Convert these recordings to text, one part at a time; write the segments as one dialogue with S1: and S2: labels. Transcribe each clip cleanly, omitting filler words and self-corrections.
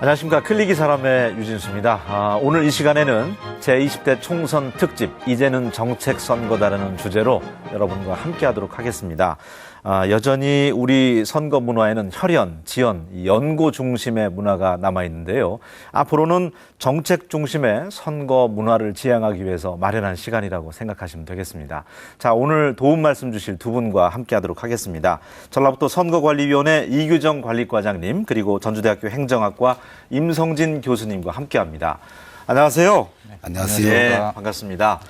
S1: 안녕하십니까. 클릭이 사람의 유진수입니다. 오늘 이 시간에는 제20대 총선 특집 이제는 정책 선거다라는 주제로 여러분과 함께하도록 하겠습니다. 여전히 우리 선거 문화에는 혈연, 지연, 연고 중심의 문화가 남아있는데요. 앞으로는 정책 중심의 선거 문화를 지향하기 위해서 마련한 시간이라고 생각하시면 되겠습니다. 자, 오늘 도움 말씀 주실 두 분과 함께하도록 하겠습니다. 전라북도 선거관리위원회 이규정 관리과장님, 그리고 전주대학교 행정학과 임성진 교수님과 함께합니다. 안녕하세요.
S2: 네, 안녕하세요.
S1: 네, 반갑습니다.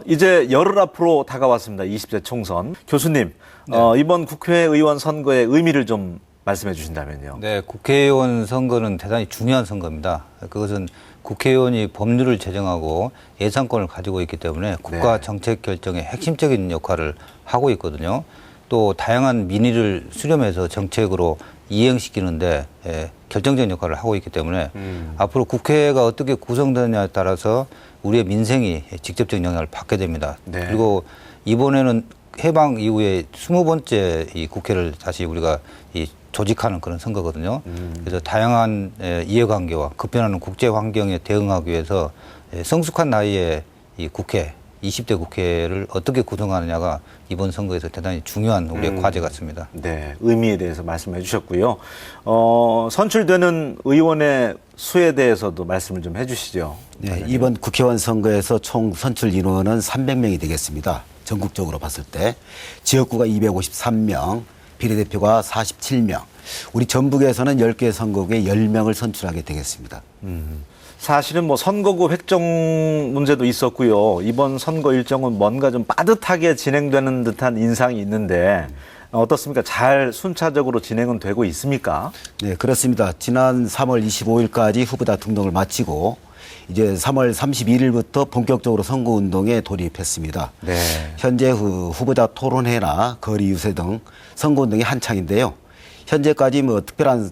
S1: 이제 열흘 앞으로 다가왔습니다. 20대 총선. 교수님, 네. 이번 국회의원 선거의 의미를 좀 말씀해 주신다면요.
S2: 네, 국회의원 선거는 대단히 중요한 선거입니다. 그것은 국회의원이 법률을 제정하고 예산권을 가지고 있기 때문에 국가 정책 결정에 핵심적인 역할을 하고 있거든요. 또 다양한 민의를 수렴해서 정책으로 이행시키는데 결정적인 역할을 하고 있기 때문에 앞으로 국회가 어떻게 구성되느냐에 따라서 우리의 민생이 직접적인 영향을 받게 됩니다.
S1: 네.
S2: 그리고 이번에는 해방 이후에 20번째 이 국회를 다시 우리가 조직하는 그런 선거거든요. 그래서 다양한 이해관계와 급변하는 국제 환경에 대응하기 위해서 성숙한 나이에 이 국회, 20대 국회를 어떻게 구성하느냐가 이번 선거에서 대단히 중요한 우리의 과제 같습니다.
S1: 네, 의미에 대해서 말씀해 주셨고요. 선출되는 의원의 수에 대해서도 말씀을 좀 해주시죠.
S3: 네, 이번 국회의원 선거에서 총 선출 인원은 300명이 되겠습니다. 전국적으로 봤을 때 지역구가 253명, 비례대표가 47명, 우리 전북에서는 10개 선거구에 10명을 선출하게 되겠습니다.
S1: 사실은 뭐 선거구 획정 문제도 있었고요. 이번 선거 일정은 뭔가 좀 빠듯하게 진행되는 듯한 인상이 있는데 어떻습니까? 잘 순차적으로 진행은 되고 있습니까?
S3: 네, 그렇습니다. 지난 3월 25일까지 후보자 등록을 마치고 이제 3월 31일부터 본격적으로 선거운동에 돌입했습니다.
S1: 네.
S3: 현재 후보자 토론회나 거리 유세 등 선거운동이 한창인데요. 현재까지 뭐 특별한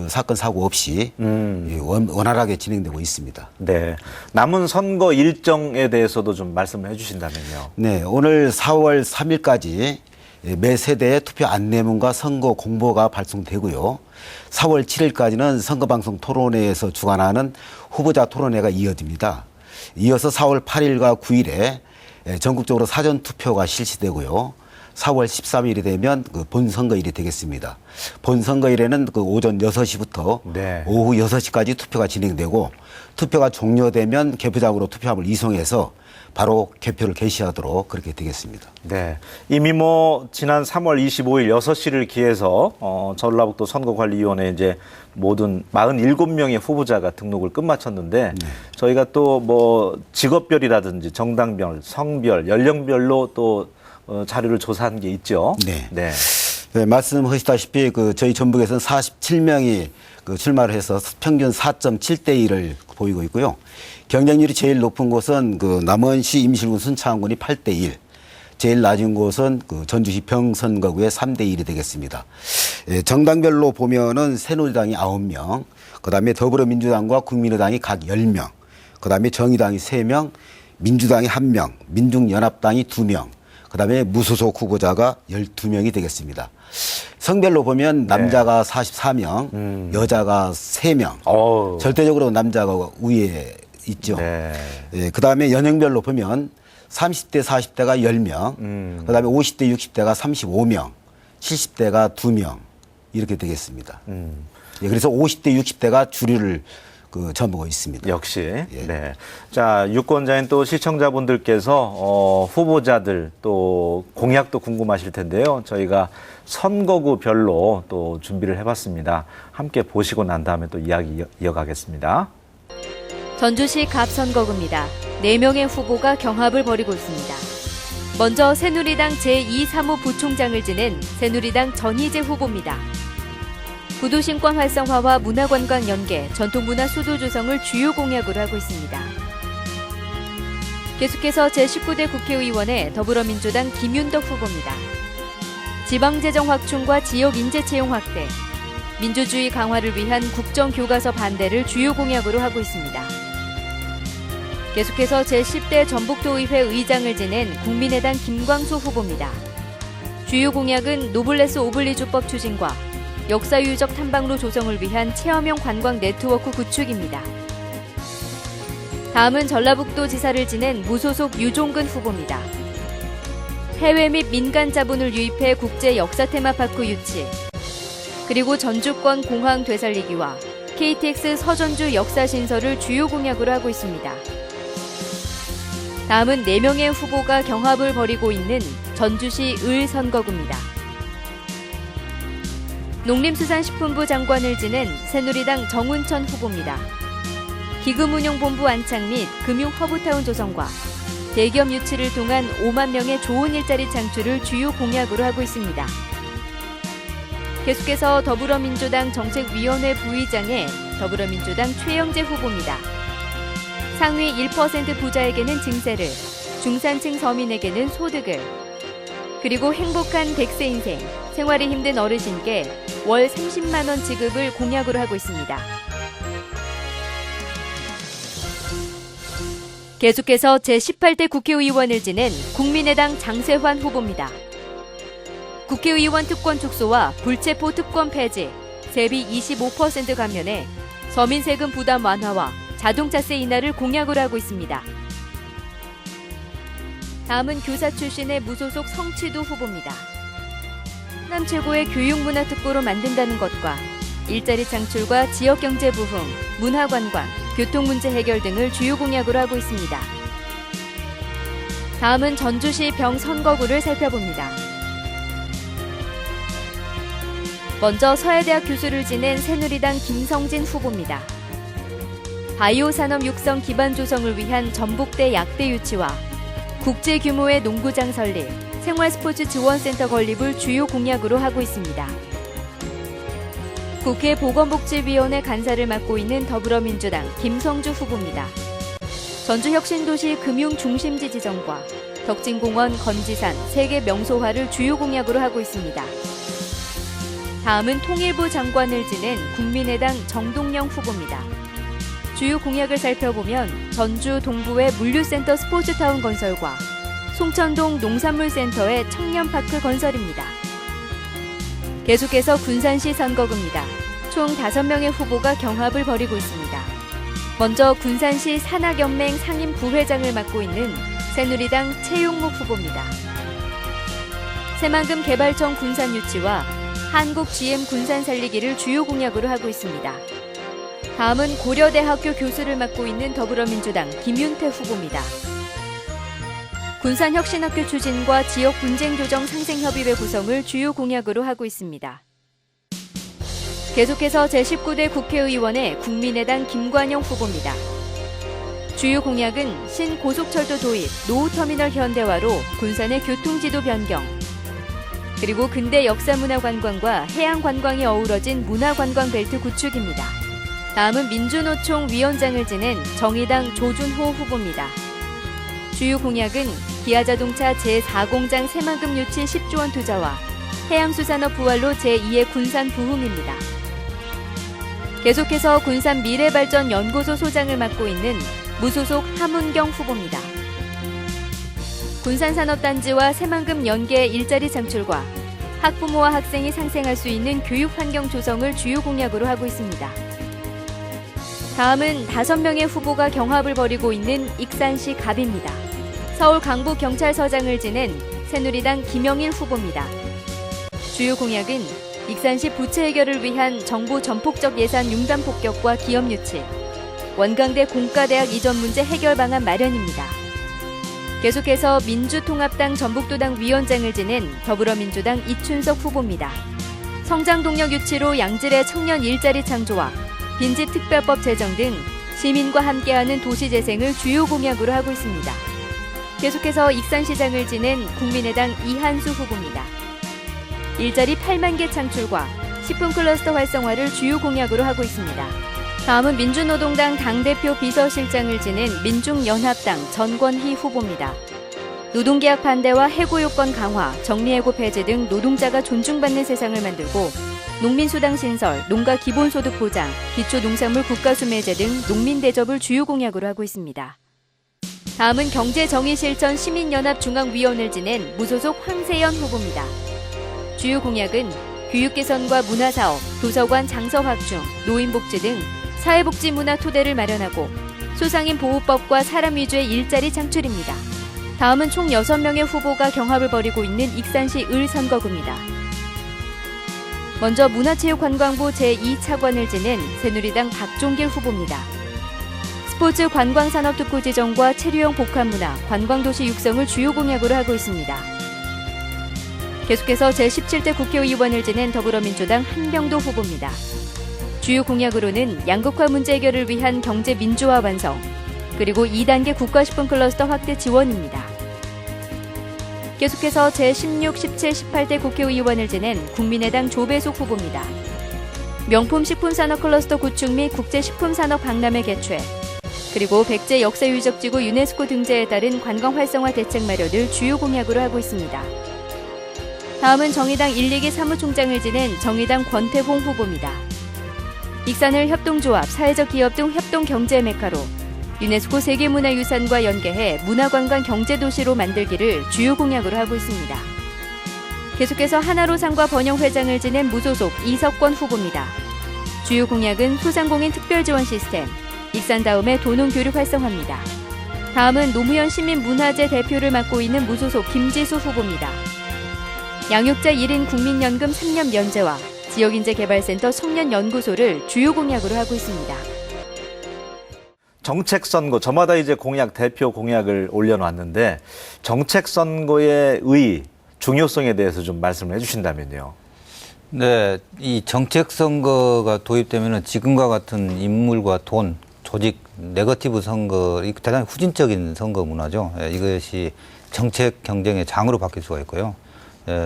S3: 사건 사고 없이 원활하게 진행되고 있습니다.
S1: 네. 남은 선거 일정에 대해서도 좀 말씀을 해주신다면요.
S3: 네, 오늘 4월 3일까지 매 세대의 투표 안내문과 선거 공보가 발송되고요. 4월 7일까지는 선거방송 토론회에서 주관하는 후보자 토론회가 이어집니다. 이어서 4월 8일과 9일에 전국적으로 사전투표가 실시되고요. 4월 13일이 되면 본선거일이 되겠습니다. 본선거일에는 오전 6시부터 오후 6시까지 투표가 진행되고 투표가 종료되면 개표장으로 투표함을 이송해서 바로 개표를 개시하도록 그렇게 되겠습니다.
S1: 네. 이미 뭐 지난 3월 25일 6시를 기해서 전라북도 선거관리위원회 이제 모든 47명의 후보자가 등록을 끝마쳤는데 저희가 또 뭐 직업별이라든지 정당별, 성별, 연령별로 또 자료를 조사한 게 있죠.
S3: 네.
S1: 네.
S3: 네, 말씀하셨다시피 저희 전북에서는 47명이 출마를 해서 평균 4.7대 1을 보이고 있고요. 경쟁률이 제일 높은 곳은 남원시 임실군 순창군이 8대 1, 제일 낮은 곳은 전주시 병선거구의 3대 1이 되겠습니다. 정당별로 보면은 새누리당이 9명, 그다음에 더불어민주당과 국민의당이 각 10명, 그다음에 정의당이 3명, 민주당이 1명, 민중연합당이 2명, 그다음에 무소속 후보자가 12명이 되겠습니다. 성별로 보면 남자가 44명, 여자가 3명. 절대적으로 남자가 우위에 있죠.
S1: 네.
S3: 예, 그다음에 연령별로 보면 30대, 40대가 10명, 그다음에 50대, 60대가 35명, 70대가 2명 이렇게 되겠습니다. 예, 그래서 50대, 60대가 주류를 점보고 있습니다.
S1: 역시.
S3: 예.
S1: 네. 자, 유권자인 또 시청자분들께서 후보자들 또 공약도 궁금하실 텐데요. 저희가 선거구별로 또 준비를 해봤습니다. 함께 보시고 난 다음에 또 이야기 이어가겠습니다.
S4: 전주시 갑선거구입니다. 4명의 후보가 경합을 벌이고 있습니다. 먼저 새누리당 제2사무 부총장을 지낸 새누리당 전희재 후보입니다. 구도심권 활성화와 문화관광 연계, 전통문화 수도 조성을 주요 공약으로 하고 있습니다. 계속해서 제19대 국회의원의 더불어민주당 김윤덕 후보입니다. 지방재정 확충과 지역 인재 채용 확대, 민주주의 강화를 위한 국정교과서 반대를 주요 공약으로 하고 있습니다. 계속해서 제10대 전북도의회 의장을 지낸 국민의당 김광수 후보입니다. 주요 공약은 노블레스 오블리주법 추진과 역사유적 탐방로 조성을 위한 체험형 관광 네트워크 구축입니다. 다음은 전라북도 지사를 지낸 무소속 유종근 후보입니다. 해외 및 민간 자본을 유입해 국제 역사 테마파크 유치, 그리고 전주권 공항 되살리기와 KTX 서전주 역사 신설을 주요 공약으로 하고 있습니다. 다음은 4명의 후보가 경합을 벌이고 있는 전주시 을 선거구입니다. 농림수산식품부 장관을 지낸 새누리당 정운천 후보입니다. 기금운용본부 안착 및 금융허브타운 조성과 대기업 유치를 통한 5만 명의 좋은 일자리 창출을 주요 공약으로 하고 있습니다. 계속해서 더불어민주당 정책위원회 부의장의 더불어민주당 최영재 후보입니다. 상위 1% 부자에게는 증세를, 중산층 서민에게는 소득을, 그리고 행복한 100세 인생, 생활이 힘든 어르신께 월 30만 원 지급을 공약으로 하고 있습니다. 계속해서 제18대 국회의원을 지낸 국민의당 장세환 후보입니다. 국회의원 특권 축소와 불체포 특권 폐지, 세비 25% 감면에 서민 세금 부담 완화와 자동차세 인하를 공약으로 하고 있습니다. 다음은 교사 출신의 무소속 성취도 후보입니다. 호남 최고의 교육문화특구로 만든다는 것과 일자리 창출과 지역경제 부흥, 문화관광, 교통문제 해결 등을 주요 공약으로 하고 있습니다. 다음은 전주시 병 선거구를 살펴봅니다. 먼저 서해대학 교수를 지낸 새누리당 김성진 후보입니다. 바이오 산업 육성 기반 조성을 위한 전북대 약대 유치와 국제 규모의 농구장 설립, 생활스포츠 지원센터 건립을 주요 공약으로 하고 있습니다. 국회 보건복지위원회 간사를 맡고 있는 더불어민주당 김성주 후보입니다. 전주혁신도시 금융중심지 지정과 덕진공원 건지산 세계 명소화를 주요 공약으로 하고 있습니다. 다음은 통일부 장관을 지낸 국민의당 정동영 후보입니다. 주요 공약을 살펴보면 전주 동부의 물류센터 스포츠타운 건설과 송천동 농산물센터의 청년파크 건설입니다. 계속해서 군산시 선거구입니다. 총 5명의 후보가 경합을 벌이고 있습니다. 먼저 군산시 산학연맹 상임 부회장을 맡고 있는 새누리당 최용목 후보입니다. 새만금 개발청 군산 유치와 한국 GM 군산 살리기를 주요 공약으로 하고 있습니다. 다음은 고려대학교 교수를 맡고 있는 더불어민주당 김윤태 후보입니다. 군산혁신학교 추진과 지역 분쟁조정 상생협의회 구성을 주요 공약으로 하고 있습니다. 계속해서 제19대 국회의원의 국민의당 김관영 후보입니다. 주요 공약은 신고속철도 도입, 노후터미널 현대화로 군산의 교통지도 변경, 그리고 근대 역사문화관광과 해양관광이 어우러진 문화관광벨트 구축입니다. 다음은 민주노총 위원장을 지낸 정의당 조준호 후보입니다. 주요 공약은 기아자동차 제4공장 새만금 유치 10조 원 투자와 해양수산업 부활로 제2의 군산 부흥입니다. 계속해서 군산 미래발전연구소 소장을 맡고 있는 무소속 함은경 후보입니다. 군산산업단지와 새만금 연계 일자리 창출과 학부모와 학생이 상생할 수 있는 교육환경 조성을 주요 공약으로 하고 있습니다. 다음은 5명의 후보가 경합을 벌이고 있는 익산시 갑입니다. 서울 강북경찰서장을 지낸 새누리당 김영일 후보입니다. 주요 공약은 익산시 부채 해결을 위한 정부 전폭적 예산 융단 폭격과 기업 유치, 원광대 공과대학 이전 문제 해결 방안 마련입니다. 계속해서 민주통합당 전북도당 위원장을 지낸 더불어민주당 이춘석 후보입니다. 성장동력 유치로 양질의 청년 일자리 창조와 빈집 특별법 제정 등 시민과 함께하는 도시재생을 주요 공약으로 하고 있습니다. 계속해서 익산시장을 지낸 국민의당 이한수 후보입니다. 일자리 8만 개 창출과 식품 클러스터 활성화를 주요 공약으로 하고 있습니다. 다음은 민주노동당 당대표 비서실장을 지낸 민중연합당 전권희 후보입니다. 노동계약 반대와 해고요건 강화, 정리해고 폐지 등 노동자가 존중받는 세상을 만들고 농민수당 신설, 농가 기본소득 보장, 기초농산물 국가수매제 등 농민대접을 주요 공약으로 하고 있습니다. 다음은 경제정의실천 시민연합 중앙위원을 지낸 무소속 황세연 후보입니다. 주요 공약은 교육 개선과 문화사업, 도서관 장서 확충, 노인복지 등 사회복지 문화 토대를 마련하고 소상인 보호법과 사람 위주의 일자리 창출입니다. 다음은 총 6명의 후보가 경합을 벌이고 있는 익산시 을 선거구입니다. 먼저 문화체육관광부 제2차관을 지낸 새누리당 박종길 후보입니다. 스포츠 관광산업 특구 지정과 체류형 복합문화, 관광도시 육성을 주요 공약으로 하고 있습니다. 계속해서 제17대 국회의원을 지낸 더불어민주당 한병도 후보입니다. 주요 공약으로는 양극화 문제 해결을 위한 경제 민주화 완성, 그리고 2단계 국가식품 클러스터 확대 지원입니다. 계속해서 제16, 17, 18대 국회의원을 지낸 국민의당 조배숙 후보입니다. 명품 식품산업 클러스터 구축 및 국제식품산업 박람회 개최, 그리고 백제 역사유적지구 유네스코 등재에 따른 관광 활성화 대책 마련을 주요 공약으로 하고 있습니다. 다음은 정의당 1, 2기 사무총장을 지낸 정의당 권태봉 후보입니다. 익산을 협동조합, 사회적 기업 등 협동 경제 메카로 유네스코 세계문화유산과 연계해 문화관광 경제도시로 만들기를 주요 공약으로 하고 있습니다. 계속해서 하나로상과 번영회장을 지낸 무소속 이석권 후보입니다. 주요 공약은 소상공인 특별지원 시스템, 익산 다음에 도농교육 활성화입니다. 다음은 노무현 시민문화재 대표를 맡고 있는 무소속 김지수 후보입니다. 양육자 1인 국민연금 3년 면제와 지역인재개발센터 청년연구소를 주요 공약으로 하고 있습니다.
S1: 정책 선거, 저마다 이제 공약, 대표 공약을 올려놨는데 정책 선거의 중요성에 대해서 좀 말씀을 해주신다면요.
S2: 네, 이 정책 선거가 도입되면은 지금과 같은 인물과 돈, 조직, 네거티브 선거, 대단히 후진적인 선거 문화죠. 이것이 정책 경쟁의 장으로 바뀔 수가 있고요.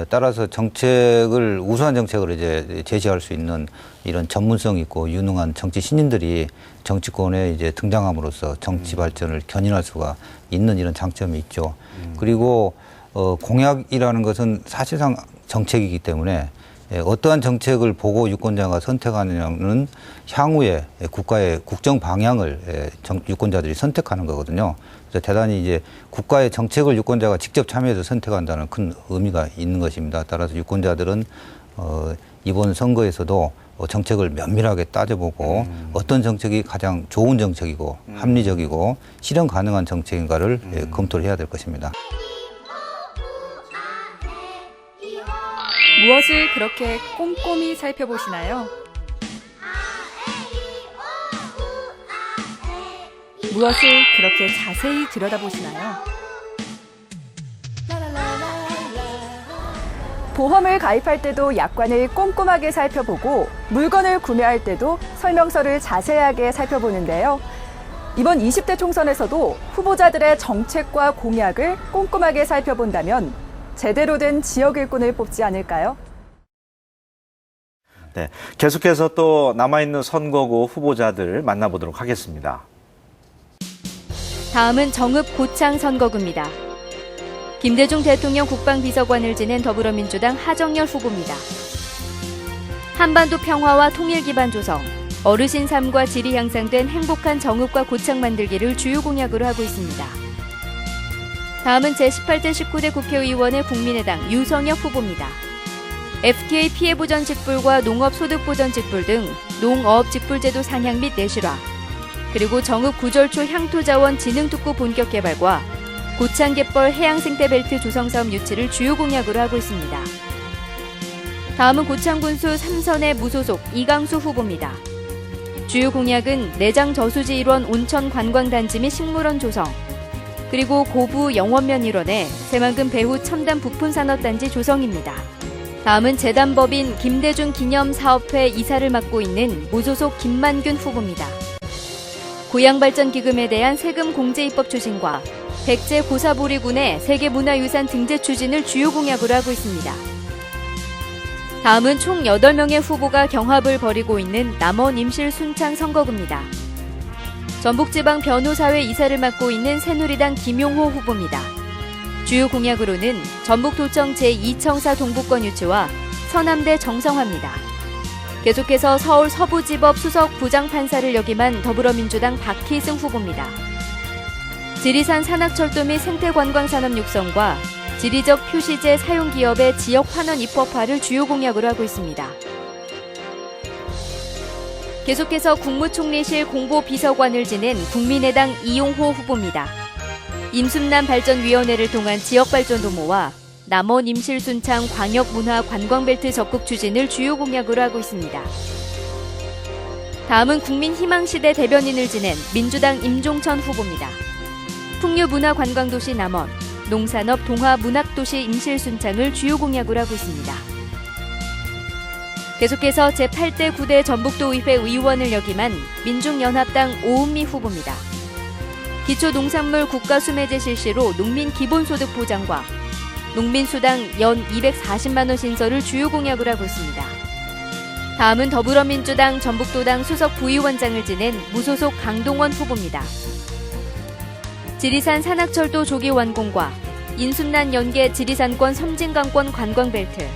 S2: 따라서 정책을 우수한 정책을 이제 제시할 수 있는 이런 전문성 있고 유능한 정치 신인들이 정치권에 이제 등장함으로써 정치 발전을 견인할 수가 있는 이런 장점이 있죠. 그리고 공약이라는 것은 사실상 정책이기 때문에 어떠한 정책을 보고 유권자가 선택하느냐는 향후에 국가의 국정 방향을 유권자들이 선택하는 거거든요. 그래서 대단히 이제 국가의 정책을 유권자가 직접 참여해서 선택한다는 큰 의미가 있는 것입니다. 따라서 유권자들은 이번 선거에서도 정책을 면밀하게 따져보고 어떤 정책이 가장 좋은 정책이고 합리적이고 실현 가능한 정책인가를 검토를 해야 될 것입니다.
S5: 무엇을 그렇게 꼼꼼히 살펴보시나요? 무엇을 그렇게 자세히 들여다보시나요? 보험을 가입할 때도 약관을 꼼꼼하게 살펴보고 물건을 구매할 때도 설명서를 자세하게 살펴보는데요. 이번 20대 총선에서도 후보자들의 정책과 공약을 꼼꼼하게 살펴본다면 제대로 된 지역 일꾼을 뽑지 않을까요?
S1: 네, 계속해서 또 남아있는 선거구 후보자들 만나보도록 하겠습니다.
S4: 다음은 정읍 고창 선거구입니다. 김대중 대통령 국방비서관을 지낸 더불어민주당 하정열 후보입니다. 한반도 평화와 통일 기반 조성, 어르신 삶과 질이 향상된 행복한 정읍과 고창 만들기를 주요 공약으로 하고 있습니다. 다음은 제18대 19대 국회의원의 국민의당 유성혁 후보입니다. FTA 피해보전 직불과 농업소득보전 직불 등 농어업 직불제도 상향 및 내실화, 그리고 정읍 구절초 향토자원 진흥특구 본격 개발과 고창갯벌 해양생태벨트 조성사업 유치를 주요 공약으로 하고 있습니다. 다음은 고창군수 3선의 무소속 이강수 후보입니다. 주요 공약은 내장 저수지 일원 온천 관광단지 및 식물원 조성, 그리고 고부 영원면 일원의 새만금 배후 첨단 부품산업단지 조성입니다. 다음은 재단법인 김대중 기념사업회 이사를 맡고 있는 무소속 김만균 후보입니다. 고양발전기금에 대한 세금 공제 입법 추진과 백제 고사보리군의 세계문화유산 등재 추진을 주요 공약으로 하고 있습니다. 다음은 총 8명의 후보가 경합을 벌이고 있는 남원 임실 순창 선거구입니다. 전북지방 변호사회 이사를 맡고 있는 새누리당 김용호 후보입니다. 주요 공약으로는 전북도청 제2청사 동부권 유치와 서남대 정성화입니다. 계속해서 서울 서부지법 수석 부장판사를 역임한 더불어민주당 박희승 후보입니다. 지리산 산악철도 및 생태관광산업 육성과 지리적 표시제 사용 기업의 지역 환원 입법화를 주요 공약으로 하고 있습니다. 계속해서 국무총리실 공보비서관을 지낸 국민의당 이용호 후보입니다. 임순남 발전위원회를 통한 지역발전도모와 남원 임실순창 광역문화관광벨트 적극 추진을 주요 공약으로 하고 있습니다. 다음은 국민희망시대 대변인을 지낸 민주당 임종천 후보입니다. 풍류문화관광도시 남원, 농산업 동화문학도시 임실순창을 주요 공약으로 하고 있습니다. 계속해서 제8대 9대 전북도의회 의원을 역임한 민중연합당 오은미 후보입니다. 기초농산물 국가수매제 실시로 농민 기본소득 보장과 농민수당 연 240만 원 신설을 주요 공약으로 하고 있습니다. 다음은 더불어민주당 전북도당 수석 부위원장을 지낸 무소속 강동원 후보입니다. 지리산 산악철도 조기 완공과 인순난 연계 지리산권 섬진강권 관광벨트,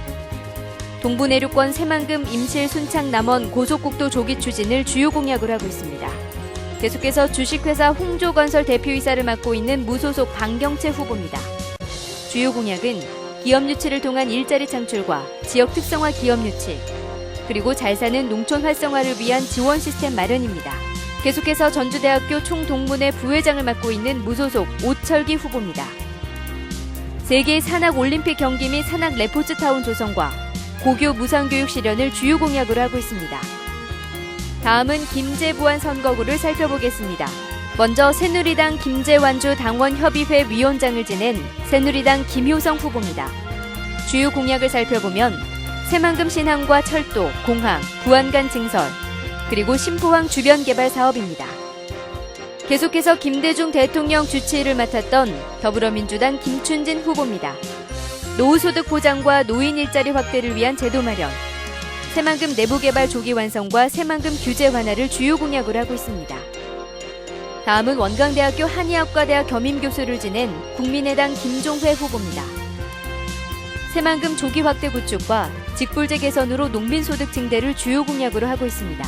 S4: 동부내륙권 새만금 임실 순창 남원 고속국도 조기 추진을 주요 공약으로 하고 있습니다. 계속해서 주식회사 홍조건설 대표이사를 맡고 있는 무소속 방경채 후보입니다. 주요 공약은 기업 유치를 통한 일자리 창출과 지역 특성화 기업 유치, 그리고 잘 사는 농촌 활성화를 위한 지원 시스템 마련입니다. 계속해서 전주대학교 총동문회 부회장을 맡고 있는 무소속 오철기 후보입니다. 세계 산악올림픽 경기 및 산악 레포츠타운 조성과 고교 무상교육 실현을 주요 공약으로 하고 있습니다. 다음은 김제부안 선거구를 살펴보겠습니다. 먼저 새누리당 김제완주 당원협의회 위원장을 지낸 새누리당 김효성 후보입니다. 주요 공약을 살펴보면 새만금 신항과 철도, 공항, 부안간 증설, 그리고 신포항 주변 개발 사업입니다. 계속해서 김대중 대통령 주치의를 맡았던 더불어민주당 김춘진 후보입니다. 노후소득 보장과 노인 일자리 확대를 위한 제도 마련, 새만금 내부개발 조기 완성과 새만금 규제 완화를 주요 공약으로 하고 있습니다. 다음은 원광대학교 한의학과대학 겸임교수를 지낸 국민의당 김종회 후보입니다. 새만금 조기 확대 구축과 직불제 개선으로 농민소득 증대를 주요 공약으로 하고 있습니다.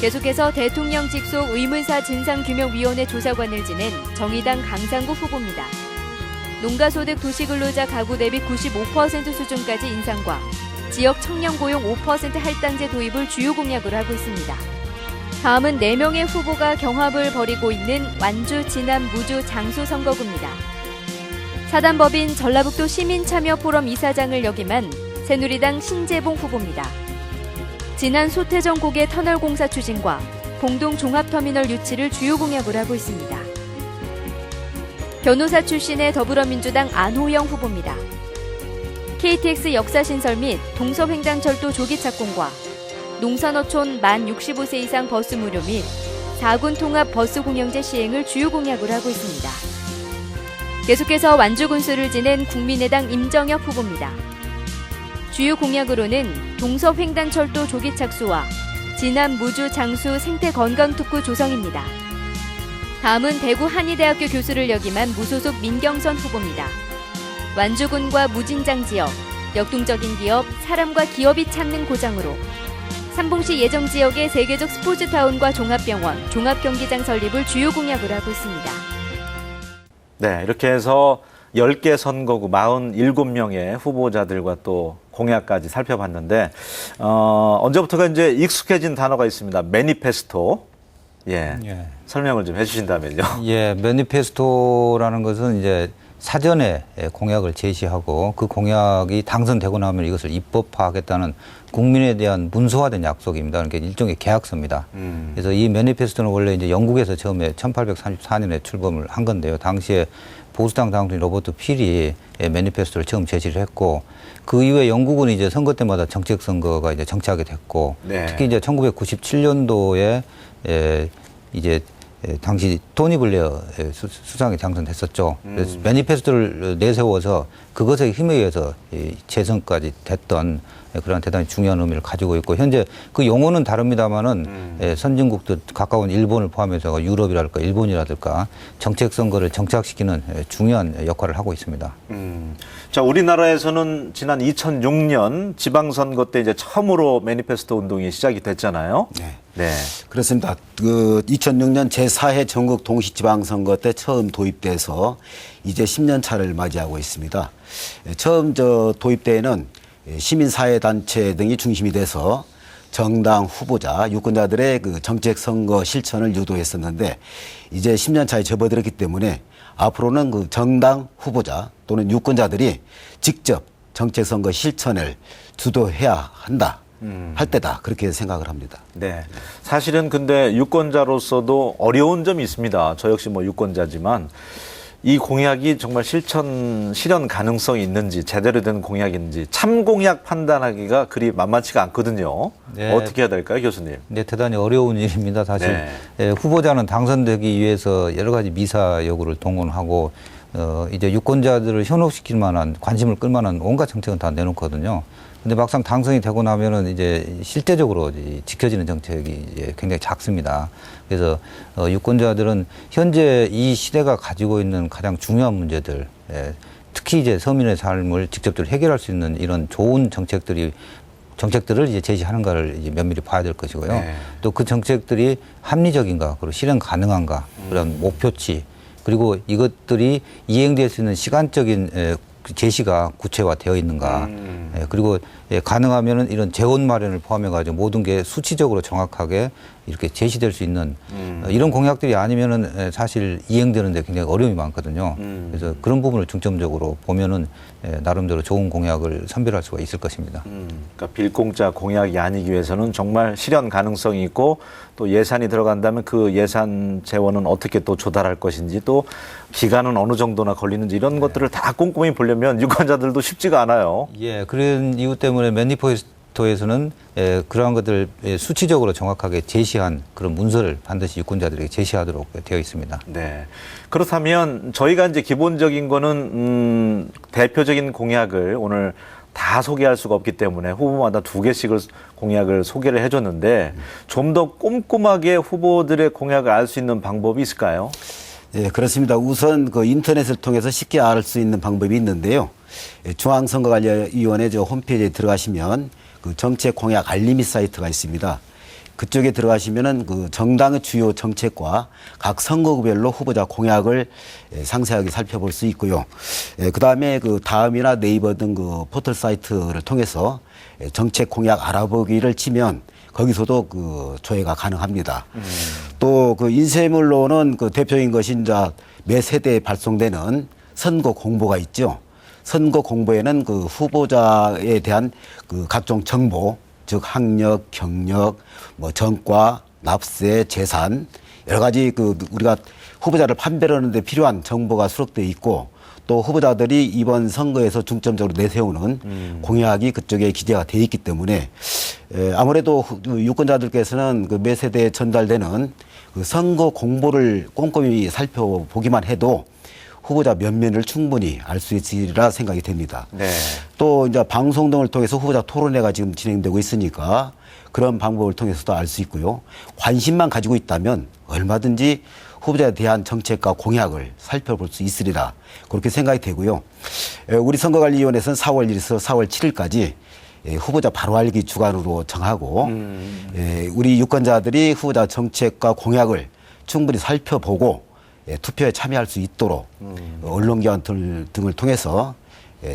S4: 계속해서 대통령 직속 의문사 진상규명위원회 조사관을 지낸 정의당 강상구 후보입니다. 농가소득 도시근로자 가구 대비 95% 수준까지 인상과 지역 청년 고용 5% 할당제 도입을 주요 공약으로 하고 있습니다. 다음은 4명의 후보가 경합을 벌이고 있는 완주, 진안, 무주, 장수 선거구입니다. 사단법인 전라북도 시민참여포럼 이사장을 역임한 새누리당 신재봉 후보입니다. 진안 소태정 고개 터널 공사 추진과 공동 종합터미널 유치를 주요 공약으로 하고 있습니다. 변호사 출신의 더불어민주당 안호영 후보입니다. KTX 역사 신설 및 동서횡단철도 조기 착공과 농산어촌 만 65세 이상 버스 무료 및 4군 통합 버스 공영제 시행을 주요 공약으로 하고 있습니다. 계속해서 완주군수를 지낸 국민의당 임정혁 후보입니다. 주요 공약으로는 동서횡단철도 조기 착수와 진안 무주 장수 생태건강특구 조성입니다. 다음은 대구 한의대학교 교수를 역임한 무소속 민경선 후보입니다. 완주군과 무진장 지역, 역동적인 기업, 사람과 기업이 찾는 고장으로 삼봉시 예정지역의 세계적 스포츠타운과 종합병원, 종합경기장 설립을 주요 공약으로 하고 있습니다.
S1: 네, 이렇게 해서 10개 선거구 47명의 후보자들과 또 공약까지 살펴봤는데, 언제부터가 이제 익숙해진 단어가 있습니다. 매니페스토. 예. 설명을 좀 해주신다면요.
S2: 예, 매니페스토라는 것은 이제 사전에 공약을 제시하고 그 공약이 당선되고 나면 이것을 입법화하겠다는 국민에 대한 문서화된 약속입니다. 그러니까 일종의 계약서입니다. 그래서 이 매니페스토는 원래 이제 영국에서 처음에 1834년에 출범을 한 건데요. 당시에 보수당 당수인 로버트 필이 매니페스토를 처음 제시를 했고, 그 이후에 영국은 이제 선거 때마다 정책 선거가 이제 정치하게 됐고,
S1: 네.
S2: 특히 이제 1997년도에 이제 당시 토니 블레어 수상에 당선됐었죠. 그래서 매니페스토를 내세워서 그것의 힘에 의해서 재선까지 됐던 그런 대단히 중요한 의미를 가지고 있고, 현재 그 용어는 다릅니다만은 선진국도 가까운 일본을 포함해서 유럽이랄까 일본이라든가 정책 선거를 정착시키는 중요한 역할을 하고 있습니다.
S1: 자, 우리나라에서는 지난 2006년 지방선거 때 이제 처음으로 매니페스토 운동이 시작이 됐잖아요.
S3: 네.
S1: 네.
S3: 그렇습니다. 그 2006년 제4회 전국 동시지방선거 때 처음 도입돼서 이제 10년 차를 맞이하고 있습니다. 처음 도입 때에는 시민사회단체 등이 중심이 돼서 정당 후보자, 유권자들의 그 정책 선거 실천을 유도했었는데 이제 10년 차에 접어들었기 때문에 앞으로는 그 정당 후보자 또는 유권자들이 직접 정책 선거 실천을 주도해야 한다. 할 때다. 그렇게 생각을 합니다.
S1: 네. 사실은 근데 유권자로서도 어려운 점이 있습니다. 저 역시 뭐 유권자지만 이 공약이 정말 실현 가능성이 있는지 제대로 된 공약인지 참공약 판단하기가 그리 만만치가 않거든요.
S2: 네.
S1: 어떻게 해야 될까요, 교수님?
S2: 네, 대단히 어려운 일입니다. 사실
S1: 네.
S2: 후보자는 당선되기 위해서 여러 가지 미사 여구를 동원하고 이제 유권자들을 현혹시킬 만한 관심을 끌 만한 온갖 정책은 다 내놓거든요. 근데 막상 당선이 되고 나면은 이제 실제적으로 지켜지는 정책이 이제 굉장히 작습니다. 그래서 유권자들은 현재 이 시대가 가지고 있는 가장 중요한 문제들, 특히 이제 서민의 삶을 직접적으로 해결할 수 있는 이런 좋은 정책들을 이제 제시하는가를 이제 면밀히 봐야 될 것이고요.
S1: 네.
S2: 또 그 정책들이 합리적인가, 그리고 실행 가능한가, 그런 목표치, 그리고 이것들이 이행될 수 있는 시간적인 제시가 구체화되어 있는가. 그리고 가능하면은 이런 재원 마련을 포함해가지고 모든 게 수치적으로 정확하게 이렇게 제시될 수 있는 이런 공약들이 아니면은 사실 이행되는데 굉장히 어려움이 많거든요. 그래서 그런 부분을 중점적으로 보면은 나름대로 좋은 공약을 선별할 수가 있을 것입니다.
S1: 그러니까 빌공짜 공약이 아니기 위해서는 정말 실현 가능성이 있고 또 예산이 들어간다면 그 예산 재원은 어떻게 또 조달할 것인지 또 기간은 어느 정도나 걸리는지 이런 것들을 다 꼼꼼히 보려면 유권자들도 쉽지가 않아요.
S2: 예, 그런 이유 때문에 매니페스토에서는 그러한 것들 수치적으로 정확하게 제시한 그런 문서를 반드시 유권자들에게 제시하도록 되어 있습니다.
S1: 네. 그렇다면 저희가 이제 기본적인 거는 대표적인 공약을 오늘 다 소개할 수가 없기 때문에 후보마다 2개씩을 공약을 소개를 해줬는데 좀 더 꼼꼼하게 후보들의 공약을 알 수 있는 방법이 있을까요?
S3: 예, 그렇습니다. 우선 그 인터넷을 통해서 쉽게 알 수 있는 방법이 있는데요. 중앙선거관리위원회 홈페이지에 들어가시면 그 정책 공약 알림이 사이트가 있습니다. 그쪽에 들어가시면은 그 정당의 주요 정책과 각 선거구별로 후보자 공약을 상세하게 살펴볼 수 있고요. 그 다음에 그 다음이나 네이버 등 그 포털 사이트를 통해서 정책 공약 알아보기를 치면 거기서도 그 조회가 가능합니다. 또 그 인쇄물로는 그 대표적인 것이 이제 매 세대에 발송되는 선거 공보가 있죠. 선거 공보에는 그 후보자에 대한 그 각종 정보, 즉 학력, 경력, 뭐 전과, 납세, 재산 여러 가지 그 우리가 후보자를 판별하는 데 필요한 정보가 수록되어 있고 또 후보자들이 이번 선거에서 중점적으로 내세우는 공약이 그쪽에 기재가 되어 있기 때문에 아무래도 유권자들께서는 그 매 세대에 전달되는 그 선거 공보를 꼼꼼히 살펴보기만 해도 후보자 면면을 충분히 알 수 있으리라 생각이 됩니다.
S1: 네.
S3: 또 이제 방송 등을 통해서 후보자 토론회가 지금 진행되고 있으니까 그런 방법을 통해서도 알 수 있고요. 관심만 가지고 있다면 얼마든지 후보자에 대한 정책과 공약을 살펴볼 수 있으리라 그렇게 생각이 되고요. 우리 선거관리위원회에서는 4월 1일에서 4월 7일까지 후보자 바로 알기 주간으로 정하고 우리 유권자들이 후보자 정책과 공약을 충분히 살펴보고 투표에 참여할 수 있도록 언론기관 등을 통해서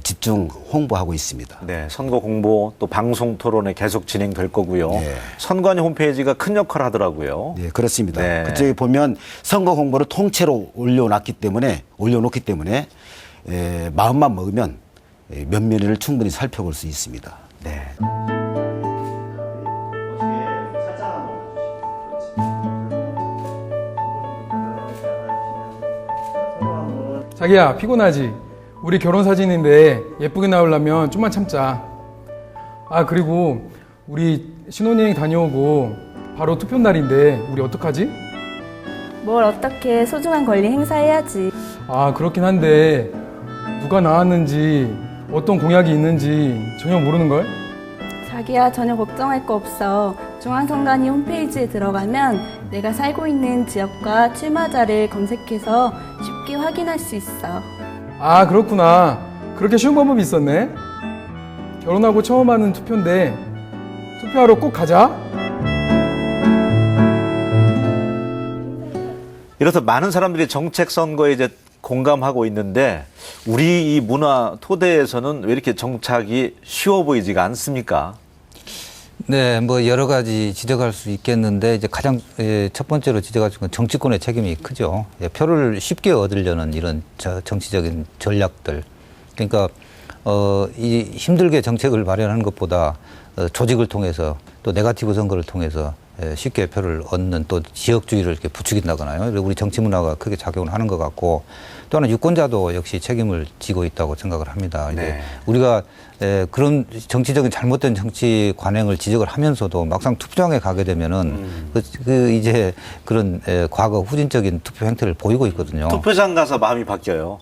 S3: 집중 홍보하고 있습니다.
S1: 네, 선거 공보 또 방송 토론회 계속 진행될 거고요.
S3: 네.
S1: 선관위 홈페이지가 큰 역할을 하더라고요.
S3: 네, 그렇습니다.
S1: 네.
S3: 그쪽에 보면 선거 홍보를 통째로 올려놓기 때문에 마음만 먹으면 면면을 충분히 살펴볼 수 있습니다.
S1: 네.
S6: 자기야, 피곤하지? 우리 결혼 사진인데 예쁘게 나오려면 좀만 참자. 아, 그리고 우리 신혼여행 다녀오고 바로 투표 날인데 우리 어떡하지?
S7: 뭘 어떻게 소중한 권리 행사해야지.
S6: 아, 그렇긴 한데 누가 나왔는지 어떤 공약이 있는지 전혀 모르는걸?
S7: 자기야, 전혀 걱정할 거 없어. 중앙선관위 홈페이지에 들어가면 내가 살고 있는 지역과 출마자를 검색해서 쉽게 확인할 수 있어.
S6: 아, 그렇구나. 그렇게 쉬운 방법이 있었네. 결혼하고 처음 하는 투표인데 투표하러 꼭 가자.
S1: 이렇듯 많은 사람들이 정책 선거에 이제 공감하고 있는데 우리 이 문화 토대에서는 왜 이렇게 정착이 쉬워 보이지가 않습니까?
S2: 네, 뭐 여러 가지 지적할 수 있겠는데 이제 가장 첫 번째로 지적할 수 있는 건 정치권의 책임이 크죠. 표를 쉽게 얻으려는 이런 정치적인 전략들. 그러니까 이 힘들게 정책을 마련하는 것보다 조직을 통해서 또 네거티브 선거를 통해서 쉽게 표를 얻는 또 지역주의를 이렇게 부추긴다거나요. 우리 정치 문화가 크게 작용을 하는 것 같고 또 하나 유권자도 역시 책임을 지고 있다고 생각을 합니다. 이제
S1: 네.
S2: 우리가 그런 정치적인 잘못된 정치 관행을 지적을 하면서도 막상 투표장에 가게 되면은 이제 그런 과거 후진적인 투표 행태를 보이고 있거든요.
S1: 투표장 가서 마음이 바뀌어요.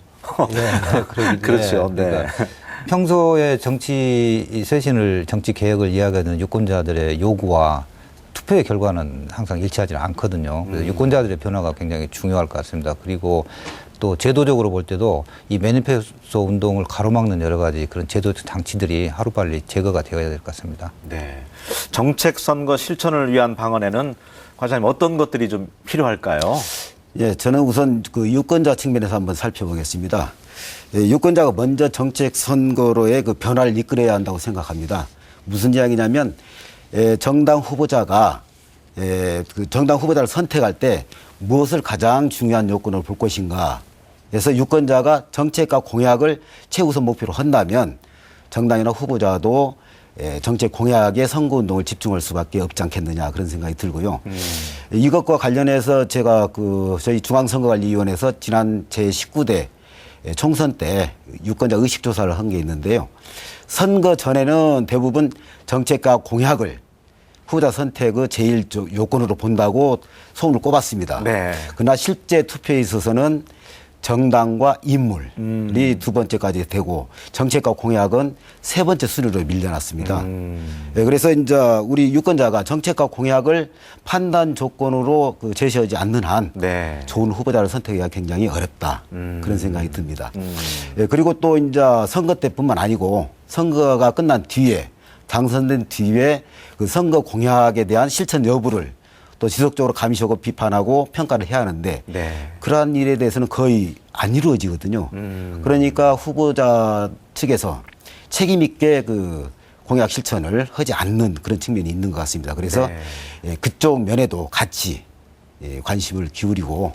S2: 네,
S1: 그렇죠. 네.
S2: 그러니까 평소에 정치 쇄신을 정치 개혁을 이야기하는 유권자들의 요구와 투표의 결과는 항상 일치하지 않거든요. 그래서 유권자들의 변화가 굉장히 중요할 것 같습니다. 그리고 또 제도적으로 볼 때도 이 매니페스토 운동을 가로막는 여러 가지 그런 제도 장치들이 하루빨리 제거가 되어야 될 것 같습니다.
S1: 네. 정책 선거 실천을 위한 방안에는 과장님 어떤 것들이 좀 필요할까요?
S3: 예, 저는 우선 그 유권자 측면에서 한번 살펴보겠습니다. 예, 유권자가 먼저 정책 선거로의 그 변화를 이끌어야 한다고 생각합니다. 무슨 이야기냐면 정당 후보자가 그 정당 후보자를 선택할 때 무엇을 가장 중요한 요건으로 볼 것인가. 그래서 유권자가 정책과 공약을 최우선 목표로 한다면 정당이나 후보자도 정책 공약에 선거운동을 집중할 수밖에 없지 않겠느냐 그런 생각이 들고요. 이것과 관련해서 제가 저희 중앙선거관리위원회에서 지난 제19대 총선 때 유권자 의식조사를 한 게 있는데요. 선거 전에는 대부분 정책과 공약을 후보자 선택의 제일 요건으로 본다고 손을 꼽았습니다.
S1: 네.
S3: 그러나 실제 투표에 있어서는 정당과 인물이 두 번째까지 되고 정책과 공약은 세 번째 순위로 밀려났습니다. 네, 그래서 이제 우리 유권자가 정책과 공약을 판단 조건으로 제시하지 않는 한
S1: 네.
S3: 좋은 후보자를 선택하기가 굉장히 어렵다. 그런 생각이 듭니다. 네, 그리고 또 이제 선거 때뿐만 아니고 선거가 끝난 뒤에 당선된 뒤에 그 선거 공약에 대한 실천 여부를 또 지속적으로 감시하고 비판하고 평가를 해야 하는데
S1: 네.
S3: 그러한 일에 대해서는 거의 안 이루어지거든요. 그러니까 후보자 측에서 책임 있게 그 공약 실천을 하지 않는 그런 측면이 있는 것 같습니다. 그래서
S1: 네.
S3: 그쪽 면에도 같이 관심을 기울이고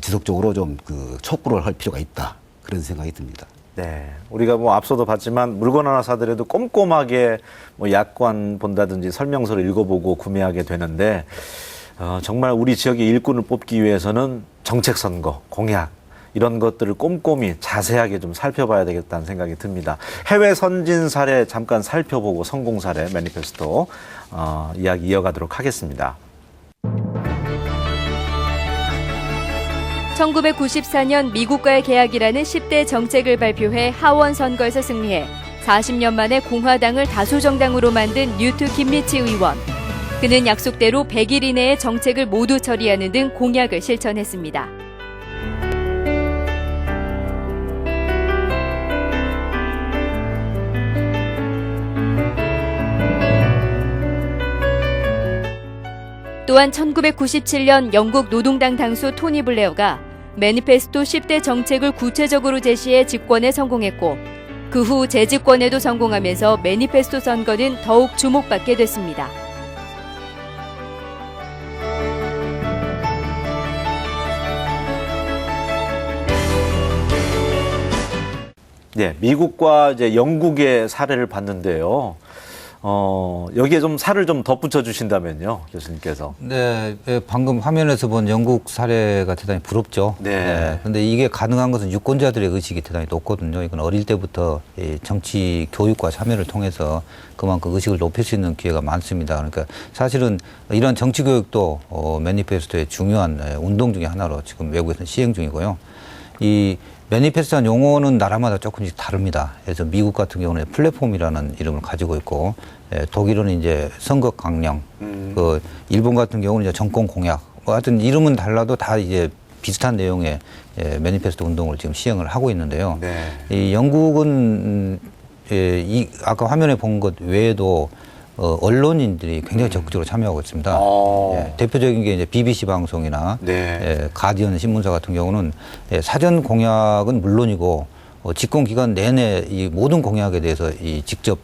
S3: 지속적으로 좀 촉구를 할 필요가 있다. 그런 생각이 듭니다.
S1: 네. 우리가 뭐 앞서도 봤지만 물건 하나 사더라도 꼼꼼하게 뭐 약관 본다든지 설명서를 읽어보고 구매하게 되는데 정말 우리 지역의 일꾼을 뽑기 위해서는 정책 선거, 공약 이런 것들을 꼼꼼히 자세하게 좀 살펴봐야 되겠다는 생각이 듭니다. 해외 선진 사례 잠깐 살펴보고 성공 사례 매니페스토 이야기 이어가도록 하겠습니다.
S4: 1994년 미국과의 계약이라는 10대 정책을 발표해 하원 선거에서 승리해 40년 만에 공화당을 다수 정당으로 만든 뉴트 김리치 의원. 그는 약속대로 100일 이내에 정책을 모두 처리하는 등 공약을 실천했습니다. 또한 1997년 영국 노동당 당수 토니 블레어가 매니페스토 10대 정책을 구체적으로 제시해 집권에 성공했고 그 후 재집권에도 성공하면서 매니페스토 선거는 더욱 주목받게 됐습니다.
S1: 네, 미국과 이제 영국의 사례를 봤는데요. 여기에 좀 살을 좀 덧붙여 주신다면요, 교수님께서.
S2: 네, 방금 화면에서 본 영국 사례가 대단히 부럽죠.
S1: 네.
S2: 그런데 이게 가능한 것은 유권자들의 의식이 대단히 높거든요. 이건 어릴 때부터 정치 교육과 참여를 통해서 그만큼 의식을 높일 수 있는 기회가 많습니다. 그러니까 사실은 이런 정치 교육도 매니페스토의 중요한 운동 중에 하나로 지금 외국에서는 시행 중이고요. 이 매니페스토한 용어는 나라마다 조금씩 다릅니다. 그래서 미국 같은 경우는 플랫폼이라는 이름을 가지고 있고, 독일은 이제 선거 강령, 일본 같은 경우는 이제 정권 공약, 뭐 하여튼 이름은 달라도 다 이제 비슷한 내용의 매니페스토 운동을 지금 시행을 하고 있는데요.
S1: 네.
S2: 이 영국은 아까 화면에 본 것 외에도 언론인들이 굉장히 적극적으로 참여하고 있습니다. 예, 대표적인 게 이제 BBC 방송이나
S1: 네.
S2: 예, 가디언 신문사 같은 경우는 예, 사전 공약은 물론이고 집권 기간 내내 이 모든 공약에 대해서 이 직접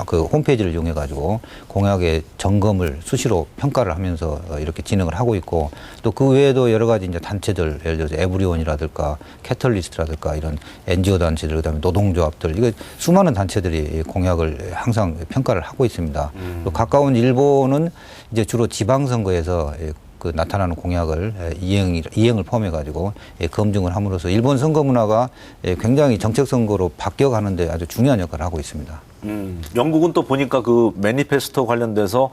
S2: 그 홈페이지를 이용해 가지고 공약의 점검을 수시로 평가를 하면서 이렇게 진행을 하고 있고 또 그 외에도 여러 가지 이제 단체들 예를 들어서 에브리온이라든가 캐털리스트라든가 이런 NGO 단체들 그다음에 노동조합들 이거 수많은 단체들이 공약을 항상 평가를 하고 있습니다. 또 가까운 일본은 이제 주로 지방선거에서 그 나타나는 공약을 이행을 포함해 가지고 검증을 함으로써 일본 선거 문화가 굉장히 정책 선거로 바뀌어가는데 아주 중요한 역할을 하고 있습니다.
S1: 영국은 또 보니까 그 매니페스토 관련돼서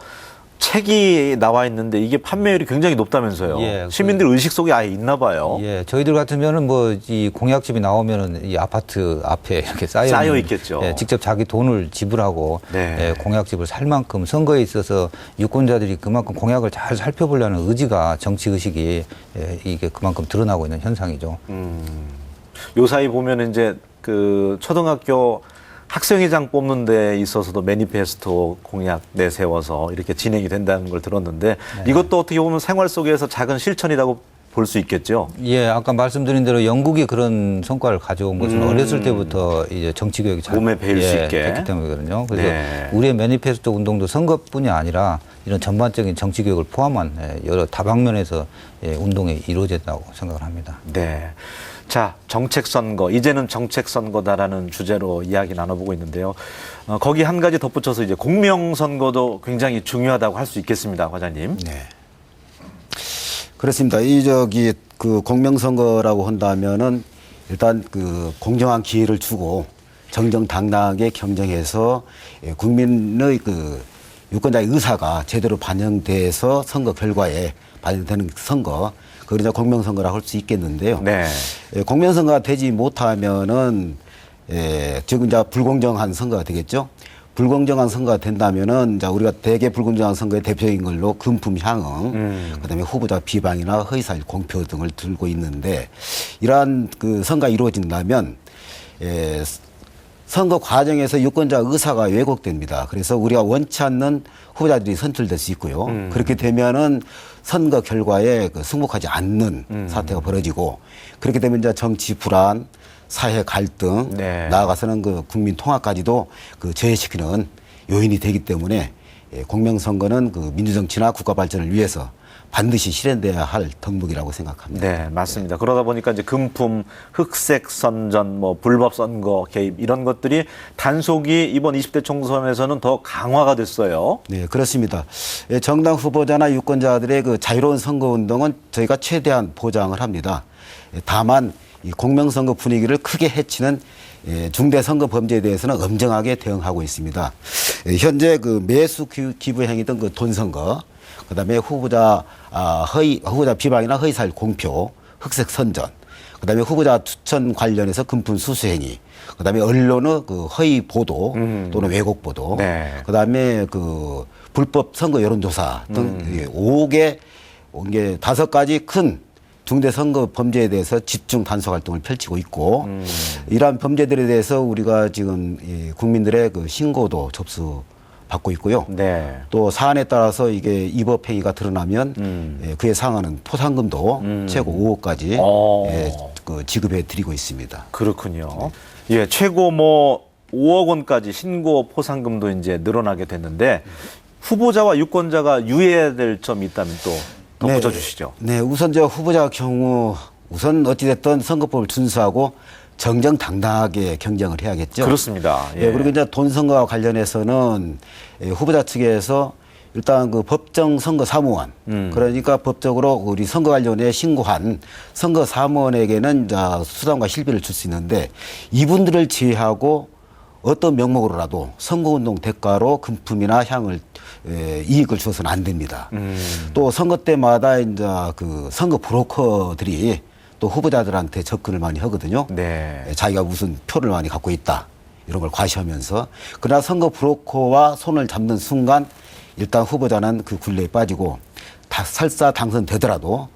S1: 책이 나와 있는데 이게 판매율이 굉장히 높다면서요.
S2: 예,
S1: 시민들 의식 속에 아예 있나 봐요.
S2: 예, 저희들 같으면은 뭐 이 공약집이 나오면은 이 아파트 앞에 이렇게 쌓여
S1: 있겠죠.
S2: 예, 직접 자기 돈을 지불하고
S1: 네.
S2: 예, 공약집을 살 만큼 선거에 있어서 유권자들이 그만큼 공약을 잘 살펴보려는 의지가 정치 의식이 이게 그만큼 드러나고 있는 현상이죠.
S1: 요 사이 보면 이제 그 초등학교 학생회장 뽑는 데 있어서도 매니페스토 공약 내세워서 이렇게 진행이 된다는 걸 들었는데 이것도 어떻게 보면 생활 속에서 작은 실천이라고 볼 수 있겠죠.
S2: 예, 아까 말씀드린 대로 영국이 그런 성과를 가져온 것은 어렸을 때부터 이제 정치 교육이
S1: 몸에 배일 수 있게
S2: 됐기 때문이거든요. 그래서
S1: 네.
S2: 우리의 매니페스토 운동도 선거뿐이 아니라 이런 전반적인 정치 교육을 포함한 여러 다방면에서 운동이 이루어진다고 생각을 합니다.
S1: 네. 자, 정책 선거. 이제는 정책 선거다라는 주제로 이야기 나눠보고 있는데요. 거기 한 가지 덧붙여서 이제 공명 선거도 굉장히 중요하다고 할 수 있겠습니다, 과장님.
S3: 네. 그렇습니다. 그 공명선거라고 한다면은 일단 그 공정한 기회를 주고 정정당당하게 경쟁해서 국민의 그 유권자의 의사가 제대로 반영돼서 선거 결과에 반영되는 선거. 그걸 이제 공명선거라고 할 수 있겠는데요.
S1: 네.
S3: 공명선거가 되지 못하면은 즉 이제 불공정한 선거가 되겠죠. 불공정한 선거가 된다면은 이제 우리가 대개 불공정한 선거의 대표적인 걸로 금품 향응, 그다음에 후보자 비방이나 허위사실 공표 등을 들고 있는데 이러한 그 선거가 이루어진다면 선거 과정에서 유권자 의사가 왜곡됩니다. 그래서 우리가 원치 않는 후보자들이 선출될 수 있고요. 그렇게 되면은 선거 결과에 승복하지 않는 사태가 벌어지고 그렇게 되면 이제 정치 불안, 사회 갈등,
S1: 네.
S3: 나아가서는 그 국민 통합까지도 그 저해시키는 요인이 되기 때문에 공명선거는 그 민주정치나 국가 발전을 위해서 반드시 실현돼야 할 덕목이라고 생각합니다.
S1: 네, 맞습니다. 그러다 보니까 이제 금품, 흑색 선전, 뭐 불법 선거 개입 이런 것들이 단속이 이번 20대 총선에서는 더 강화가 됐어요.
S3: 네, 그렇습니다. 정당 후보자나 유권자들의 그 자유로운 선거 운동은 저희가 최대한 보장을 합니다. 다만 이 공명선거 분위기를 크게 해치는 중대 선거 범죄에 대해서는 엄정하게 대응하고 있습니다. 현재 그 매수 기부 행위든 그 돈 선거, 그다음에 후보자 비방이나 허위사실 공표, 흑색 선전, 그다음에 후보자 추천 관련해서 금품 수수 행위, 그다음에 언론의 그 허위 보도 또는 왜곡 보도,
S1: 네.
S3: 그다음에 그 불법 선거 여론조사 등 5개 5가지 큰 중대 선거 범죄에 대해서 집중 단속 활동을 펼치고 있고 이러한 범죄들에 대해서 우리가 지금 국민들의 그 신고도 접수받고 있고요.
S1: 네.
S3: 또 사안에 따라서 이게 위법 행위가 드러나면 그에 상하는 포상금도 최고 5억까지 그 지급해 드리고 있습니다.
S1: 그렇군요. 예, 최고 뭐 5억 원까지 신고 포상금도 이제 늘어나게 됐는데 후보자와 유권자가 유의해야 될 점이 있다면 또 덧붙여 주시죠.
S3: 네, 우선 저 후보자 경우 우선 어찌됐든 선거법을 준수하고 정정당당하게 경쟁을 해야겠죠.
S1: 그렇습니다. 예.
S3: 그리고 이제 돈 선거와 관련해서는 후보자 측에서 일단 그 법정 선거 사무원, 그러니까 법적으로 우리 선거 관련에 신고한 선거 사무원에게는 이제 수당과 실비를 줄 수 있는데 이분들을 제외하고 어떤 명목으로라도 선거운동 대가로 금품이나 향을 이익을 줘서는 안 됩니다. 또 선거 때마다 이제 그 선거 브로커들이 또 후보자들한테 접근을 많이 하거든요.
S1: 네.
S3: 자기가 무슨 표를 많이 갖고 있다 이런 걸 과시하면서 그러나 선거 브로커와 손을 잡는 순간 일단 후보자는 그 굴레에 빠지고 설사 당선되더라도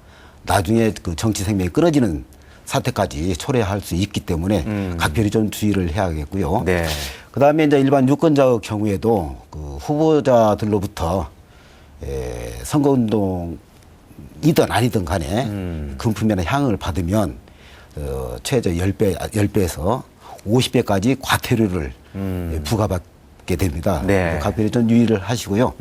S3: 나중에 그 정치 생명이 끊어지는 사태까지 초래할 수 있기 때문에 각별히 좀 주의를 해야겠고요.
S1: 네.
S3: 그다음에 이제 일반 유권자의 경우에도 그 후보자들로부터 선거운동이든 아니든 간에 금품이나 향응을 받으면 최저 10배에서 50배까지 과태료를 부과받게 됩니다.
S1: 네.
S3: 각별히 좀 유의를 하시고요.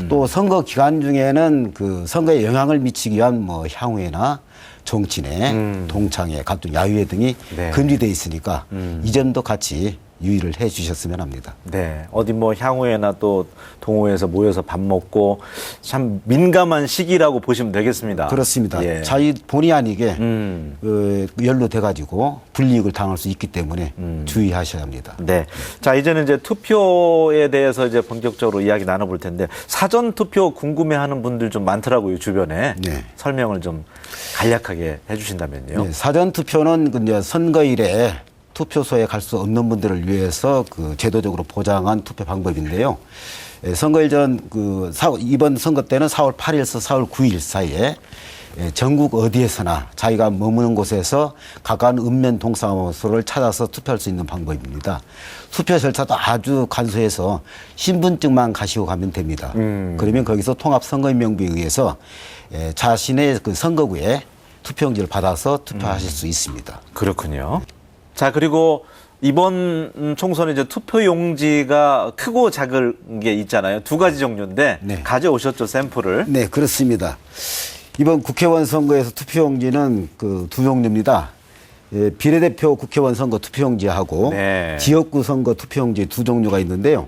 S3: 또 선거 기간 중에는 그 선거에 영향을 미치기 위한 뭐 향후회나 정치회, 동창회, 각종 야유회 등이
S1: 네.
S3: 금지되어 있으니까 이 점도 같이 유의를 해 주셨으면 합니다.
S1: 네. 어디 뭐 향후회나 또 동호회에서 모여서 밥 먹고 참 민감한 시기라고 보시면 되겠습니다.
S3: 그렇습니다.
S1: 예.
S3: 자기 본의 아니게 연루돼 가지고 불이익을 당할 수 있기 때문에 주의하셔야 합니다.
S1: 네. 자, 이제는 이제 투표에 대해서 이제 본격적으로 이야기 나눠볼 텐데 사전 투표 궁금해하는 분들 좀 많더라고요, 주변에.
S3: 네.
S1: 설명을 좀 간략하게 해주신다면요.
S3: 네, 사전 투표는 이제 선거일에 투표소에 갈 수 없는 분들을 위해서 그 제도적으로 보장한 투표 방법인데요. 선거일 전 이번 선거 때는 4월 8일에서 4월 9일 사이에 전국 어디에서나 자기가 머무는 곳에서 가까운 읍면 동사무소를 찾아서 투표할 수 있는 방법입니다. 투표 절차도 아주 간소해서 신분증만 가시고 가면 됩니다. 그러면 거기서 통합선거인명부에 의해서 자신의 그 선거구에 투표용지를 받아서 투표하실 수 있습니다.
S1: 그렇군요. 자, 그리고 이번 총선에 이제 투표용지가 크고 작은 게 있잖아요. 두 가지 종류인데
S3: 네.
S1: 가져오셨죠, 샘플을.
S3: 네, 그렇습니다. 이번 국회의원 선거에서 투표용지는 그 두 종류입니다. 비례대표 국회의원 선거 투표용지하고
S1: 네.
S3: 지역구 선거 투표용지 두 종류가 있는데요.